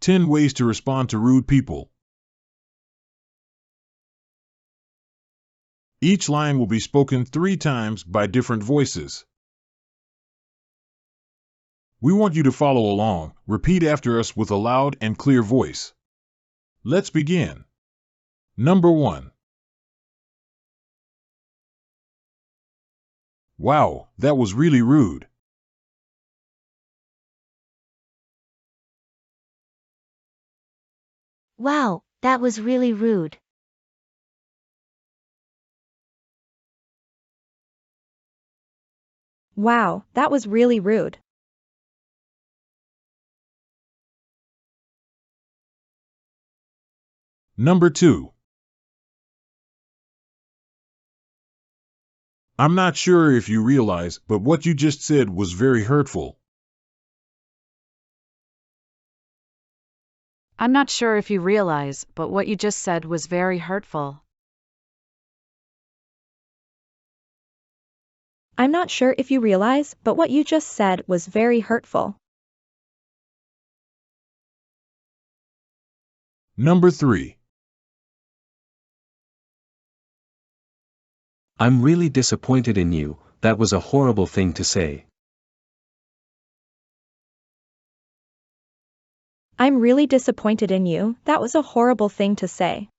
10 ways to respond to rude people. Each line will be spoken 3 times by different voices. We want you to follow along. Repeat after us with a loud and clear voice. Let's begin. Number 1. Wow, that was really rude. Wow, that was really rude. Wow, that was really rude. Number 2. I'm not sure if you realize, but what you just said was very hurtful. I'm not sure if you realize, but what you just said was very hurtful. I'm not sure if you realize, but what you just said was very hurtful. Number 3. I'm really disappointed in you. That was a horrible thing to say. I'm really disappointed in you. That was a horrible thing to say.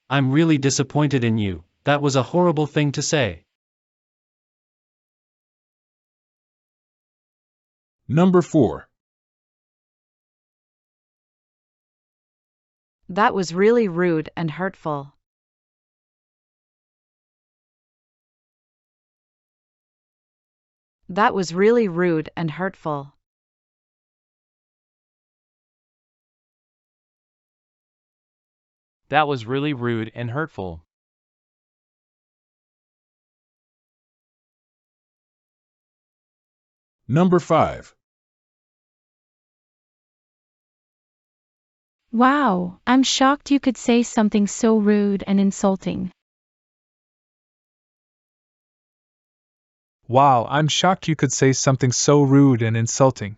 I'm really disappointed in you. That was a horrible thing to say. Number 4. That was really rude and hurtful. That was really rude and hurtful. That was really rude and hurtful. Number 5. Wow, I'm shocked you could say something so rude and insulting. Wow, I'm shocked you could say something so rude and insulting.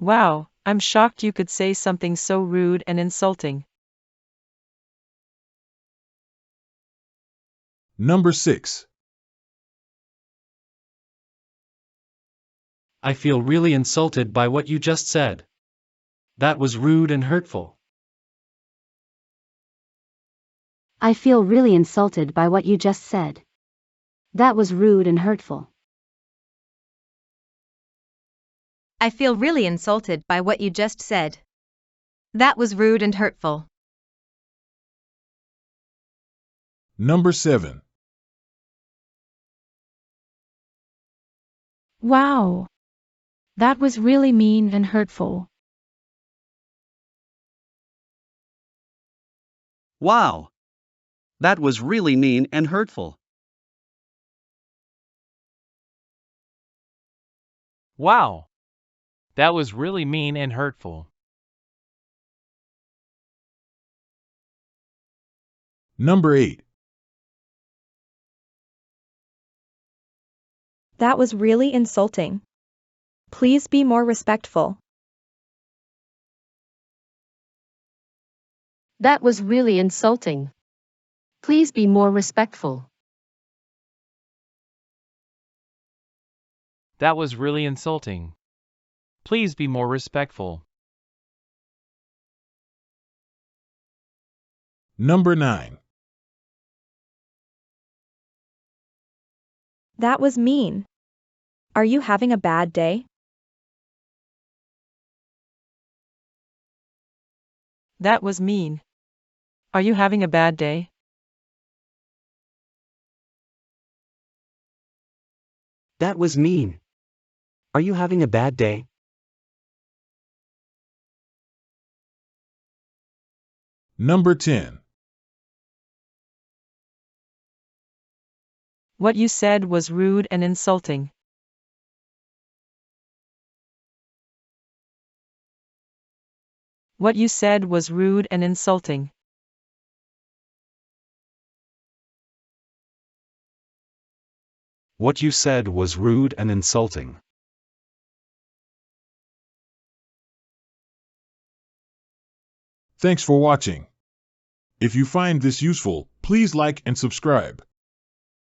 Wow, I'm shocked you could say something so rude and insulting. Number 6. I feel really insulted by what you just said. That was rude and hurtful. I feel really insulted by what you just said. That was rude and hurtful. I feel really insulted by what you just said. That was rude and hurtful. Number 7. Wow. That was really mean and hurtful. Wow. That was really mean and hurtful. Wow. That was really mean and hurtful. Number 8. That was really insulting. Please be more respectful. That was really insulting. Please be more respectful. That was really insulting. Please be more respectful. Number 9. That was mean. Are you having a bad day? That was mean. Are you having a bad day? That was mean. Are you having a bad day? Number 10. What you said was rude and insulting. What you said was rude and insulting. What you said was rude and insulting. Thanks for watching. If you find this useful, please like and subscribe.